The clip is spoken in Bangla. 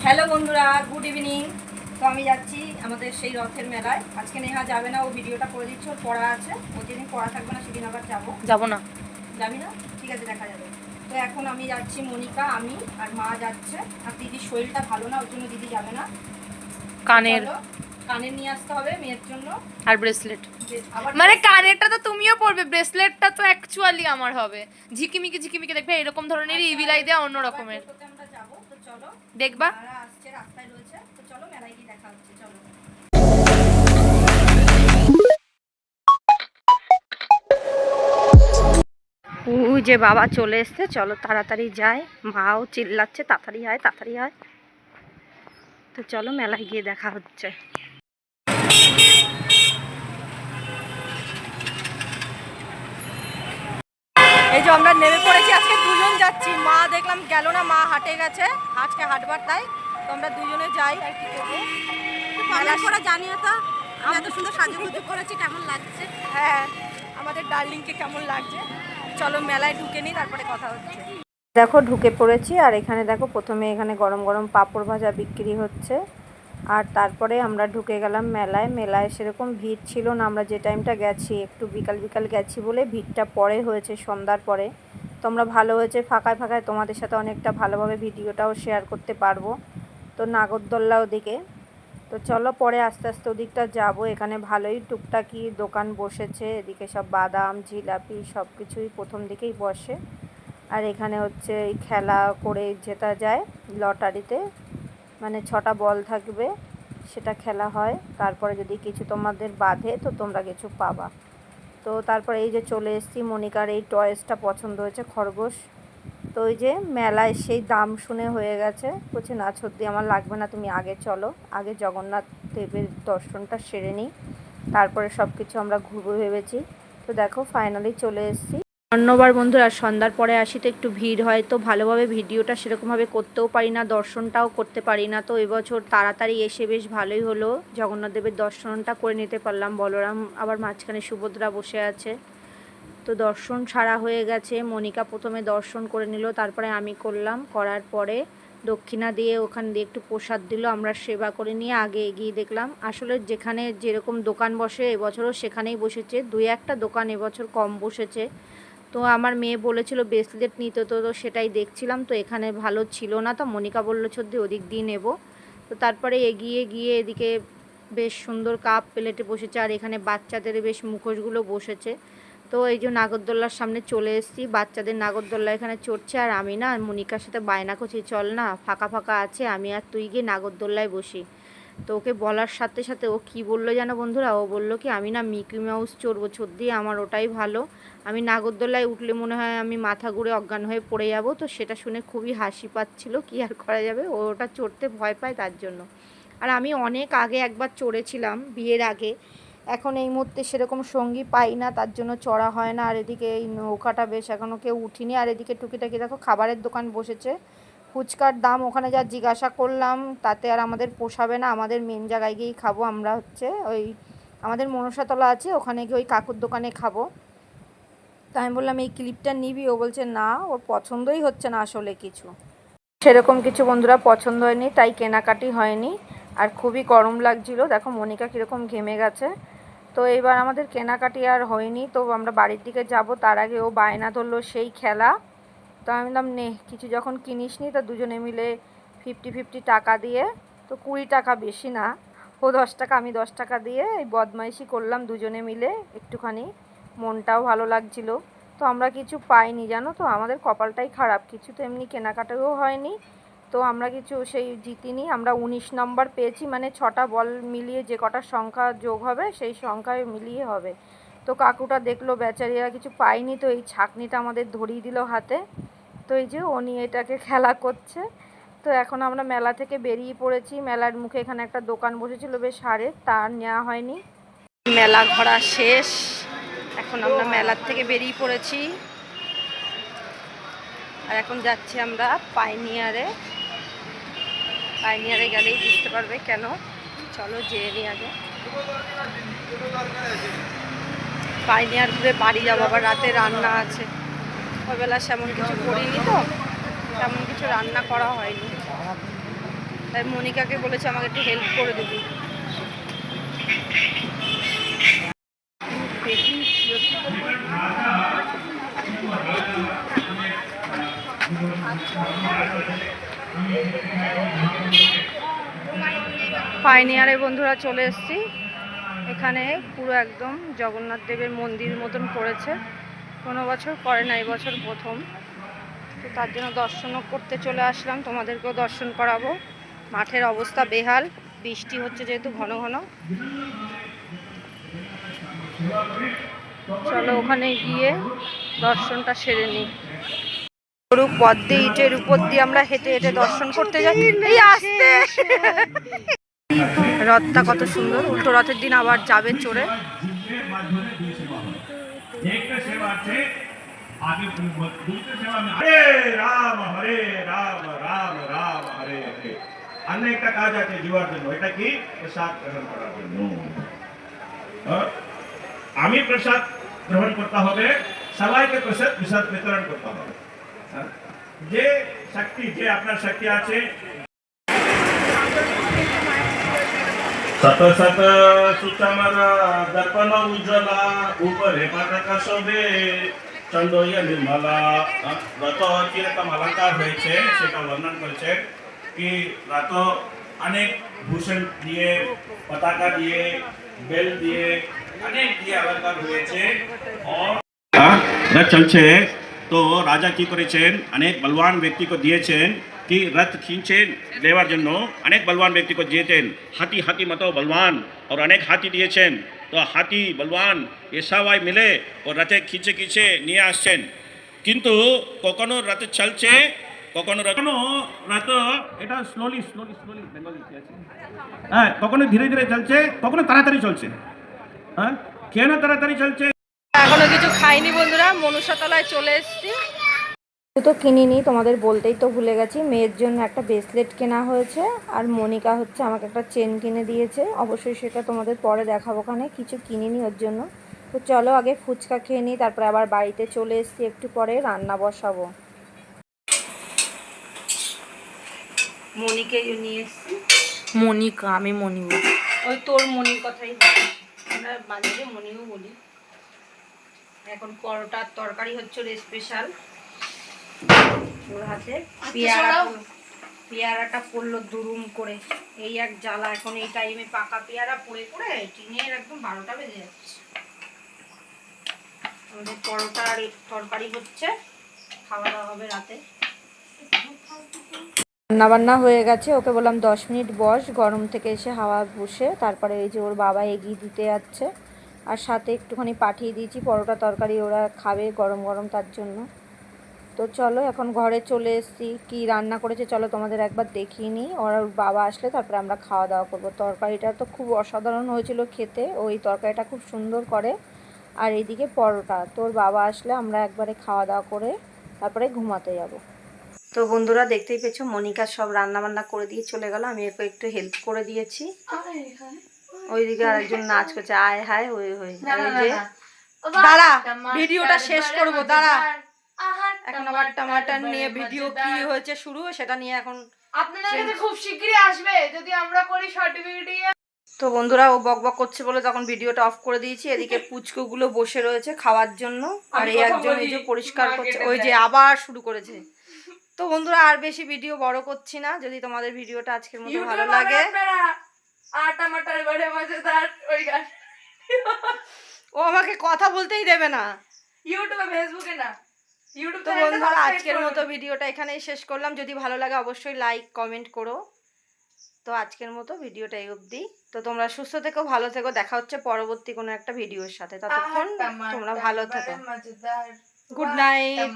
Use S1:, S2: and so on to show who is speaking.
S1: হ্যালো বন্ধুরা, গুড ইভিনিং। তো আমি যাচ্ছি আমাদের সেই রথের মেলায়। আজকে নেহা যাবে না, ও ভিডিওটা করে দিচ্ছে, ওর পড়া আছে। ও যেদিন পড়া থাকবে না সেদিন আবার যাবো না। যাবি না? ঠিক আছে, দেখা যাবে। তো এখন আমি যাচ্ছি, মনিকা, আমি আর মা যাচ্ছে। আর দিদির শরীরটা ভালো না, ওর জন্য দিদি যাবে না। কানের নিয়ে আসতে হবে মেয়ের জন্য,
S2: আর ব্রেসলেট। মানে কানেরটা তো তুমিও পরবে, ব্রেসলেটটা তো অ্যাকচুয়ালি আমার হবে। ঝিকিমিকি ঝিকিমিকি দেখবে এরকম ধরনেরই ইভিলাই দেয়া অন্য রকমের।
S1: আমরা যাবো, তো চলো
S2: দেখবা
S1: আসছে, রাস্তায় রয়েছে। তো চলো মেলায় গিয়ে দেখা হচ্ছে, চলো। ওই যে বাবা চলে এসছে, চলো তাড়াতাড়ি যাই। মাও চিল্লাচ্ছে তাড়াতাড়ি আয় তাড়াতাড়ি আয়। তো চলো মেলায় গিয়ে দেখা হচ্ছে। এই যে আমরা নেমে পড়েছি, আজকে দুজন যাচ্ছি। মা দেখলাম গেল না, মা হাটে গেছে, আজকে হাটবার তাই। তো আমরা দুজনে যাই। আর কি করবো, মেলা করা জানিও তো। আমি এত সুন্দর সাজুগুজু করেছি, কেমন লাগছে? হ্যাঁ, আমাদের ডার্লিংকে কেমন লাগছে। চলো মেলায় ঢুকে নিই, তারপরে কথা হচ্ছে। দেখো ঢুকে পড়েছি, আর এখানে দেখো প্রথমে এখানে গরম গরম পাঁপড় ভাজা বিক্রি হচ্ছে। আর তারপরে আমরা ঢুকে গেলাম মেলায়। মেলায় সেরকম ভিড় ছিল না, আমরা যে টাইমটা গেছি একটু বিকাল বিকাল গেছি বলে ভিড়টা পরে হয়েছে, সন্ধ্যার পরে। তো আমরা ভালো হয়েছে ফাঁকায় ফাঁকায় তোমাদের সাথে অনেকটা ভালোভাবে ভিডিওটাও শেয়ার করতে পারবো। তো নাগরদোল্লা ওদিকে। তো চলো পরে আস্তে আস্তে ওদিকটা যাবো। এখানে ভালোই টুকটাকি দোকান বসেছে, এদিকে সব বাদাম জিলাপি সব কিছুই প্রথম দিকেই বসে। আর এখানে হচ্ছে এই খেলা করে জেতা যায় লটারিতে, মানে 6টা বল থাকবে, সেটা খেলা হয়। তারপরে যদি কিছু তোমাদের বাঁধে তো তোমরা কিছু পাবা। তো তারপরে এই যে চলে এসেছি, মনিকার এই টয়েসটা পছন্দ হয়েছে, খরগোশ। তো ওই যে মেলায় সেই দাম শুনে হয়ে গেছে, বলছে না সত্যি আমার লাগবে না, তুমি আগে চলো, আগে জগন্নাথ দেবের দর্শনটা সেরে নিই, তারপরে সব কিছু আমরা ঘুরবো ভেবেছি। তো দেখো ফাইনালি চলে এসেছি। অন্যবার বন্ধুরা সন্ধ্যার পরে আসি তো একটু ভিড় হয়, তো ভালোভাবে ভিডিওটা সেরকমভাবে করতেও পারি না, দর্শনটাও করতে পারি না। তো এবছর তাড়াতাড়ি এসে বেশ ভালোই হলো, জগন্নাথ দেবের দর্শনটা করে নিতে পারলাম। বলরাম আবার মাঝখানে সুভদ্রা বসে আছে। তো দর্শন সারা হয়ে গেছে। মনিকা প্রথমে দর্শন করে নিল, তারপরে আমি করলাম। করার পরে দক্ষিণা দিয়ে ওখান দিয়ে একটু প্রসাদ দিল, আমরা সেবা করে নিয়ে আগে এগিয়ে দেখলাম। আসলে যেখানে যেরকম দোকান বসে এবছরও সেখানেই বসেছে, 2-1টা দোকান এবছর কম বসেছে। তো আমার মেয়ে বলেছিল ব্রেসলেট নিতে, তো সেটাই দেখছিলাম। তো এখানে ভালো ছিল না, তো মনিকা বললো সত্যি ওদিক দিয়ে নেব। তো তারপরে এগিয়ে গিয়ে এদিকে বেশ সুন্দর কাপ প্লেটে বসেছে, আর এখানে বাচ্চাদের বেশ মুখোশগুলো বসেছে। তো এই যে নাগরদোল্লার সামনে চলে এসেছি, বাচ্চাদের নাগরদোল্লা এখানে চড়ছে। আর আমি না মনিকার সাথে বায়না করছি, চল না ফাঁকা ফাঁকা আছে, আমি আর তুই গিয়ে নাগরদোল্লায় বসি। তো ওকে বলার সাথে সাথে ও কি বললো জানো বন্ধুরা, ও বললো কি আমি না মিকি মাউস চড়বো, সত্যি আমার ওটাই ভালো, আমি নাগরদোল্লায় উঠলে মনে হয় আমি মাথা ঘুরে অজ্ঞান হয়ে পড়ে যাব। তো সেটা শুনে খুবই হাসি পাচ্ছিল, কি আর করা যাবে, ও ওটা চড়তে ভয় পায় তার জন্য। আর আমি অনেক আগে একবার চড়েছিলাম বিয়ের আগে, এখন এই মুহূর্তে সেরকম সঙ্গী পাই না, তার জন্য চড়া হয় না। আর এদিকে এই নৌকাটা বেশ এখনও কেউ উঠিনি। আর এদিকে টুকিটাকি দেখো খাবারের দোকান বসেছে, ফুচকার দাম ওখানে যা জিজ্ঞাসা করলাম তাতে আর আমাদের পোষাবে না, আমাদের মেন জায়গায় গিয়েই খাবো। আমরা হচ্ছে ওই আমাদের মনসাতলা আছে, ওখানে গিয়ে ওই কাকুর দোকানে খাবো। তো আমি বললাম এই ক্লিপটা নিবি, ও বলছে না, ওর পছন্দই হচ্ছে না আসলে কিছু, সেরকম কিছু বন্ধুরা পছন্দ হয়নি, তাই কেনাকাটি হয়নি। আর খুবই গরম লাগছিল, দেখো মনিকা কীরকম ঘেমে গেছে। তো এবার আমাদের কেনাকাটি আর হয়নি, তো আমরা বাড়ির দিকে যাব। তার আগে ও বায়না ধরলো সেই খেলা। তো আমি বললাম নে, কিছু যখন কিনিস নি, তো দুজনে মিলে 50-50 টাকা দিয়ে, তো 20 টাকা, বেশি না, ও 10 টাকা আমি 10 টাকা দিয়ে এই বদমাইশি করলাম দুজনে মিলে একটুখানি, মনটাও ভালো লাগছিল। তো আমরা কিছু পাইনি জানো তো, আমাদের কপালটাই খারাপ, কিছু তো এমনি কেনাকাটাও হয়নি। তো আমরা কিছু সেই জিতিনি, আমরা 19 নম্বর পেয়েছি, মানে 6টা বল মিলিয়ে যে কটা সংখ্যা যোগ হবে সেই সংখ্যায় মিলিয়ে হবে। তো কাকুটা দেখলো বেচারিরা কিছু পাইনি, তো এই ছাকনিটা আমাদের ধরিয়ে দিল হাতে। তো এই যে ও নিয়ে এটাকে খেলা করছে। তো এখন আমরা মেলা থেকে বেরিয়ে পড়েছি, মেলার মুখে এখানে একটা দোকান বসেছিল বেশ হারের, তার নেওয়া হয়নি। মেলা ঘোরা শেষ, এখন আমরা মেলার থেকে বেরিয়ে পড়েছি। আর এখন যাচ্ছি আমরা পাইনিয়ারে, পাইনিয়ারে গেলেই বুঝতে পারবে কেন, চলো যেয়ে নিই আগে। পাইনিয়ার ঘুরে বাড়ি যাবো, আবার রাতে রান্না আছে, ওইবেলা সেমন কিছু করিনি, তো তেমন কিছু রান্না করা হয়নি। তাই মনিকাকে বলেছে আমাকে একটু হেল্প করে দিবি। পাইনিয়ারে বন্ধুরা চলে এসেছি। এখানে পুরো একদম জগন্নাথ দেবের মন্দির মতন করেছে, কোনো বছর করে না, এই বছর প্রথম। তো তার জন্য দর্শনও করতে চলে আসলাম, তোমাদেরকেও দর্শন করাবো। মাঠের অবস্থা বেহাল, বৃষ্টি হচ্ছে যেহেতু ঘন ঘন। চলো ওখানে গিয়ে দর্শনটা সেরে নিই। সরু পথ দিয়ে ইটের উপর দিয়ে আমরা হেঁটে হেঁটে দর্শন করতে যাই। এই আসতে রথটা কত সুন্দর, উল্টো রথের দিন আবার যাবে চড়ে।
S3: অনেকটা কাজ আছে জীবনের জন্য, এটা কি প্রসাদ গ্রহণ করার জন্য। আমি প্রসাদ গ্রহণ করতে হবে, সবাইকে প্রসাদ প্রসাদ বিতরণ করতে হবে। যে শক্তি, যে আপনার শক্তি আছে, শত শত সুচমর দর্পণ উজ্জ্বলা উপরে পতাকা শোভে চন্দ্রয়া নির্মলা। গত কিরকম অলঙ্কার হয়েছে সেটা বর্ণন করেছে কি রাত অনেক ভূষণ দিয়ে, পতাকা দিয়ে, বেল দিয়ে, অনেক দিয়ে অলঙ্কার হয়েছে। রথ চলছে তো রাজা কি করেছেন, অনেক বলবান ব্যক্তিকে দিয়েছেন कि रथ खींचे लेवार জন্য অনেক বলবান ব্যক্তিকে দিয়েছেন। হাতি হাতি মতো বলবান और अनेक हाथी দিয়েছেন। তো হাতি বলবান এ সবাই মিলে ও রথে খিঁচে খিঁচে নিয়ে আসছেন। কিন্তু কখনো রথ চলছে, কখনো রথ এটা স্লোলি স্লোলি স্লোলি বেঙ্গলি কি আছে, হ্যাঁ, কখনো ধীরে ধীরে চলছে, কখনো তাড়াতাড়ি চলছে। হ্যাঁ, কেন তাড়াতাড়ি চলছে?
S1: এখনো কিছু খাইনি বন্ধুরা, মনুষ্যতলায় চলে এসেছি। তো কিনিনি, তোমাদের বলতেই তো ভুলে গেছি। মেয়ের জন্য একটা ব্রেসলেট কেনা হয়েছে, আর মনিকা হচ্ছে আমাকে একটা চেন কিনে দিয়েছে। অবশ্যই সেটা তোমাদের পরে দেখাবো, ওখানে কিছু কিনিনি ওর জন্য। তো চলো আগে ফুচকা খেয়ে নিই, তারপরে আবার বাড়িতে চলে এসেছি, একটু পরে রান্না বসাবো। মনিকে নিয়ে এসেছি। মনিকা, আমি মনি বলি, ওই তোর মনির কথাই আমরা বাড়িতে মনিও বলি। এখন পরোটার তরকারি হচ্ছে স্পেশাল। ওর হাতে পেয়ারাটা পড়লো দুরুম করে, এই এক জ্বালা। এখন এই টাইমে পাকা পেয়ারা পড়ে পড়ে টিনের একদম 12টা বেজে যাচ্ছে। আমাদের পরোটা আর তরকারি হচ্ছে, খাওয়া দাওয়া হবে রাতে। রান্নাবান্না হয়ে গেছে, ওকে বললাম 10 মিনিট বস, গরম থেকে এসে হাওয়া বসে। তারপরে এই যে ওর বাবা এগিয়ে দিতে যাচ্ছে, আর সাথে একটুখানি পাঠিয়ে দিয়েছি পরোটা তরকারি, ওরা খাবে গরম গরম, তার জন্য। তো চলো এখন ঘরে চলে এসেছি। কি রান্না করেছে চলো তোমাদের একবার দেখিয়ে নিই। ওর বাবা আসলে তারপরে আমরা খাওয়া দাওয়া করবো। তরকারিটা তো খুব অসাধারণ হয়েছিল খেতে, ওই তরকারিটা খুব সুন্দর করে। আর এইদিকে পরোটা, তোর বাবা আসলে আমরা একবারে খাওয়া দাওয়া করে তারপরে ঘুমাতে যাব। তো বন্ধুরা দেখতেই পেয়েছো, মনিকা সব রান্না বান্না করে দিয়ে চলে গেল, আমি ওকে একটু হেল্প করে দিয়েছি। ওইদিকে আরেকজন নাচ করছে, আয় হায় হয়ে হয়ে। দাঁড়া, ভিডিওটা শেষ করবো, দাঁড়া। এখন আবার টমাটার নিয়ে ভিডিও কি হয়েছে শুরু, সেটা নিয়ে এখন
S2: আপনাদের কাছে খুব শিগগিরই আসবে যদি আমরা করি শর্ট ভিডিও।
S1: তো বন্ধুরা ও বকবক করছে বলে তখন ভিডিওটা অফ করে দিয়েছি। এদিকে পুচকুগুলো বসে রয়েছে খাওয়ার জন্য, আর এই একজন এই যে পরিষ্কার করছে, ওই যে আবার শুরু করেছে। তো বন্ধুরা আর বেশি ভিডিও বড় করছি না, যদি তোমাদের ভিডিওটা আজকের মতো ভালো লাগে, ও আমাকে কথা বলতেই দেবে না
S2: ইউটিউবে ফেসবুকে না।
S1: তো বন্ধুরা আজকের মতো ভিডিওটা এখানেই শেষ করলাম। যদি ভালো লাগে অবশ্যই লাইক কমেন্ট করো। তো আজকের মতো ভিডিওটা এই অবধি। তো তোমরা সুস্থ থেকো, ভালো থেকো, দেখা হচ্ছে পরবর্তী কোনো একটা ভিডিওর সাথে। ততক্ষণ তোমরা ভালো থেকো, গুড নাইট।